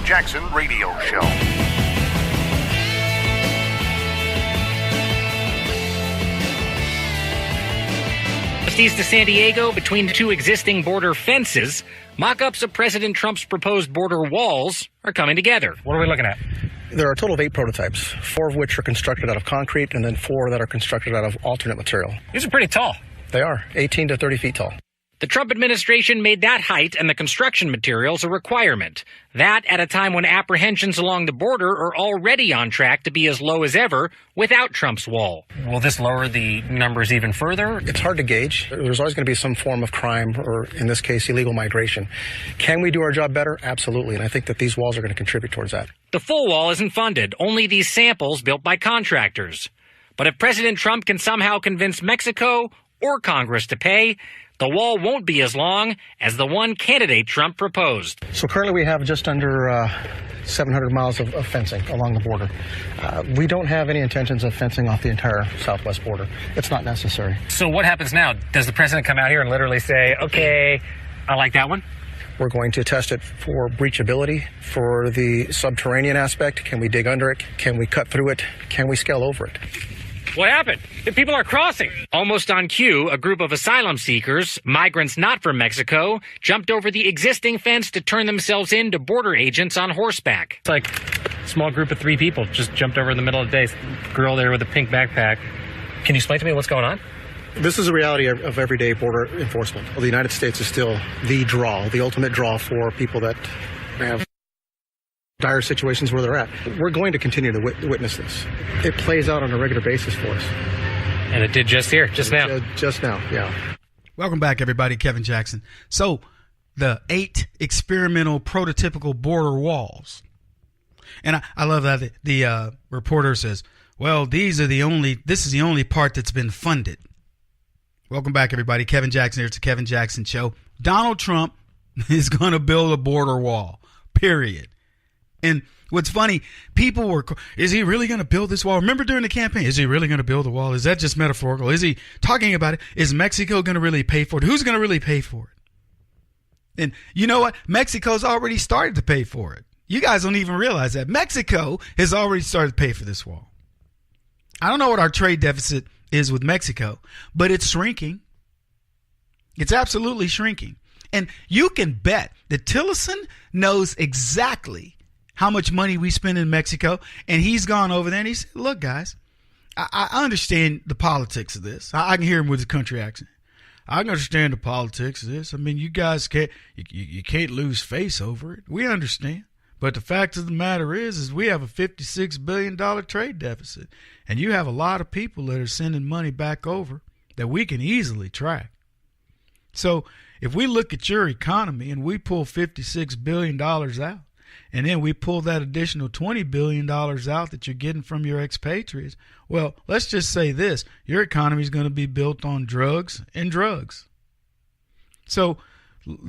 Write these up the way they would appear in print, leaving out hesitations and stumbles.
Jackson Radio Show. Just east of San Diego, between two existing border fences, mock-ups of President Trump's proposed border walls are coming together. What are we looking at? There are a total of 8 prototypes, 4 of which are constructed out of concrete and then 4 that are constructed out of alternate material. These are pretty tall. They are 18 to 30 feet tall. The Trump administration made that height and the construction materials a requirement. That at a time when apprehensions along the border are already on track to be as low as ever without Trump's wall. Will this lower the numbers even further? It's hard to gauge. There's always going to be some form of crime or, in this case, illegal migration. Can we do our job better? Absolutely. And I think that these walls are going to contribute towards that. The full wall isn't funded, only these samples built by contractors. But if President Trump can somehow convince Mexico or Congress to pay, the wall won't be as long as the one candidate Trump proposed. So currently we have just under 700 miles of fencing along the border. We don't have any intentions of fencing off the entire southwest border. It's not necessary. So what happens now? Does the president come out here and literally say, okay, I like that one? We're going to test it for breachability, for the subterranean aspect. Can we dig under it? Can we cut through it? Can we scale over it? What happened? The people are crossing. Almost on cue, a group of asylum seekers, migrants not from Mexico, jumped over the existing fence to turn themselves in to border agents on horseback. It's like a small group of 3 people just jumped over in the middle of the day. Girl there with a pink backpack. Can you explain to me what's going on? This is a reality of everyday border enforcement. The United States is still the draw, the ultimate draw for people that have dire situations where they're at. We're going to continue to witness this. It plays out on a regular basis for us. And it did just here, just now. Just now, yeah. Welcome back, everybody. Kevin Jackson. So, the 8 experimental prototypical border walls. And I love that the reporter says, well, this is the only part that's been funded. Welcome back, everybody. Kevin Jackson here. It's the Kevin Jackson Show. Donald Trump is going to build a border wall, period. And what's funny, people were, is he really going to build this wall? Remember during the campaign, is he really going to build a wall? Is that just metaphorical? Is he talking about it? Is Mexico going to really pay for it? Who's going to really pay for it? And you know what? Mexico's already started to pay for it. You guys don't even realize that. Mexico has already started to pay for this wall. I don't know what our trade deficit is with Mexico, but it's shrinking. It's absolutely shrinking. And you can bet that Tillerson knows exactly how much money we spend in Mexico, and he's gone over there and he said, look, guys, I understand the politics of this. I can hear him with his country accent. I can understand the politics of this. I mean, you guys you can't lose face over it. We understand. But the fact of the matter is we have a $56 billion trade deficit, and you have a lot of people that are sending money back over that we can easily track. So if we look at your economy and we pull $56 billion out, and then we pull that additional $20 billion out that you're getting from your expatriates, well, let's just say this. Your economy is going to be built on drugs and drugs. So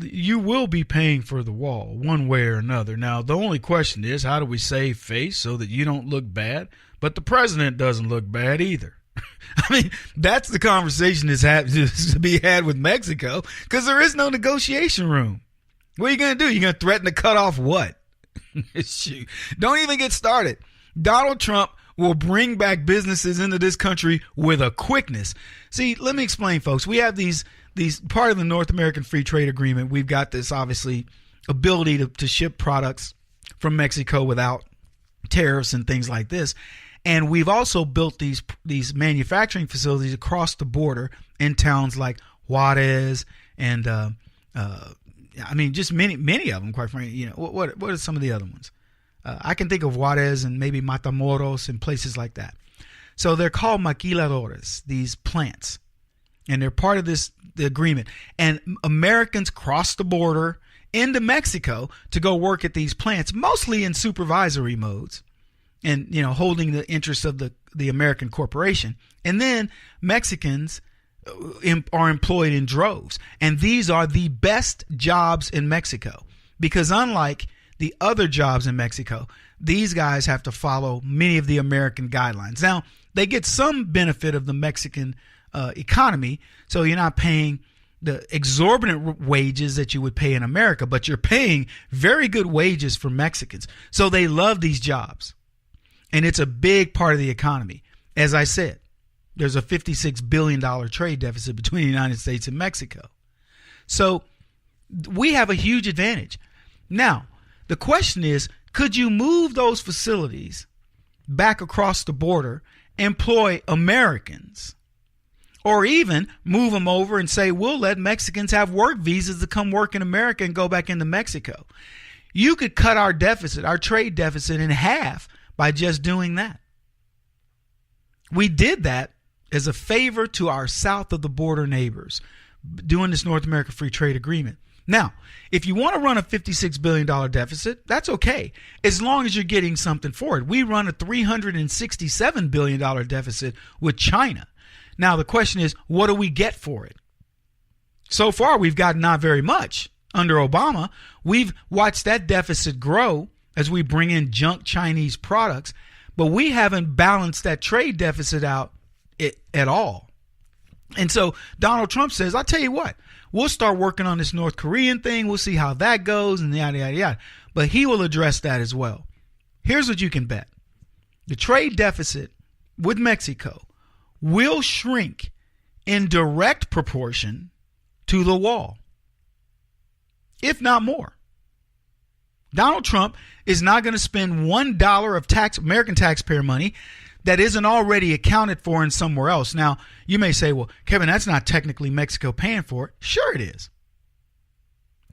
you will be paying for the wall one way or another. Now, the only question is, how do we save face so that you don't look bad? But the president doesn't look bad either. I mean, that's the conversation that's to be had with Mexico, because there is no negotiation room. What are you going to do? You're going to threaten to cut off what? Shoot. Don't even get started. Donald Trump will bring back businesses into this country with a quickness. See, let me explain, folks. We have these part of the North American Free Trade Agreement. We've got this, obviously, ability to ship products from Mexico without tariffs and things like this. And we've also built these manufacturing facilities across the border in towns like Juarez and I mean, just many of them, quite frankly. You know, what are some of the other ones? I can think of Juarez and maybe Matamoros and places like that. So they're called maquiladoras, these plants, and they're part of the agreement. And Americans cross the border into Mexico to go work at these plants, mostly in supervisory modes, and holding the interests of the American corporation. And then Mexicans are employed in droves. And these are the best jobs in Mexico, because unlike the other jobs in Mexico, these guys have to follow many of the American guidelines. Now, they get some benefit of the Mexican economy, so you're not paying the exorbitant wages that you would pay in America, but you're paying very good wages for Mexicans. So they love these jobs. And it's a big part of the economy. As I said, there's a $56 billion trade deficit between the United States and Mexico. So we have a huge advantage. Now, the question is, could you move those facilities back across the border, employ Americans, or even move them over and say, we'll let Mexicans have work visas to come work in America and go back into Mexico? You could cut our deficit, our trade deficit, in half by just doing that. We did that as a favor to our south of the border neighbors, doing this North America Free Trade Agreement. Now, if you want to run a $56 billion deficit, that's okay, as long as you're getting something for it. We run a $367 billion deficit with China. Now, the question is, what do we get for it? So far, we've gotten not very much. Under Obama, we've watched that deficit grow as we bring in junk Chinese products, but we haven't balanced that trade deficit out at all. And so Donald Trump says, I'll tell you what, we'll start working on this North Korean thing. We'll see how that goes and yada, yada, yada. But he will address that as well. Here's what you can bet. The trade deficit with Mexico will shrink in direct proportion to the wall, if not more. Donald Trump is not going to spend $1 of American taxpayer money that isn't already accounted for in somewhere else. Now, you may say, well, Kevin, that's not technically Mexico paying for it. Sure it is.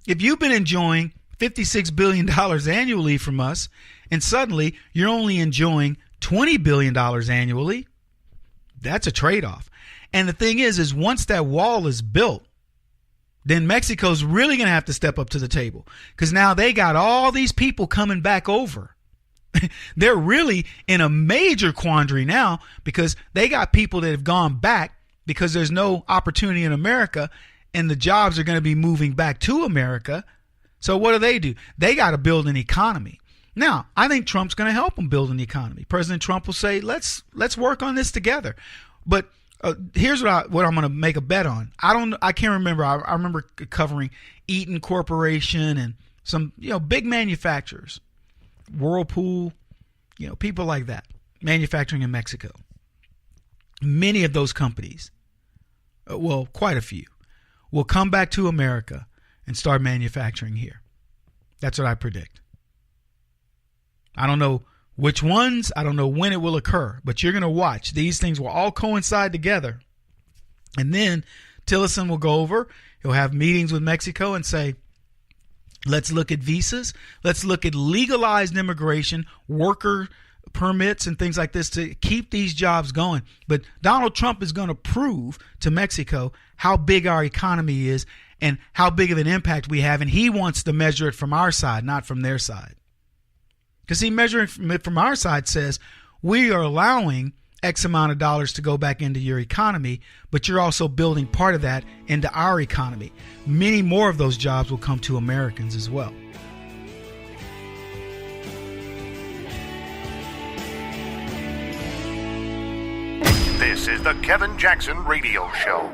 If you've been enjoying $56 billion annually from us, and suddenly you're only enjoying $20 billion annually, that's a trade-off. And the thing is once that wall is built, then Mexico's really going to have to step up to the table, because now they got all these people coming back over. They're really in a major quandary now, because they got people that have gone back because there's no opportunity in America, and the jobs are going to be moving back to America. So what do? They got to build an economy. Now, I think Trump's going to help them build an economy. President Trump will say, let's work on this together. But here's what I'm going to make a bet on. I can't remember. I remember covering Eaton Corporation and some big manufacturers, Whirlpool, people like that, manufacturing in Mexico. Many of those companies, well, quite a few, will come back to America and start manufacturing here. That's what I predict. I don't know which ones, I don't know when it will occur, but you're going to watch. These things will all coincide together. And then Tillerson will go over, he'll have meetings with Mexico and say, let's look at visas. Let's look at legalized immigration, worker permits and things like this to keep these jobs going. But Donald Trump is going to prove to Mexico how big our economy is and how big of an impact we have. And he wants to measure it from our side, not from their side. Because measuring it from our side says we are allowing X amount of dollars to go back into your economy, but you're also building part of that into our economy. Many more of those jobs will come to Americans as well. This is the Kevin Jackson Radio Show.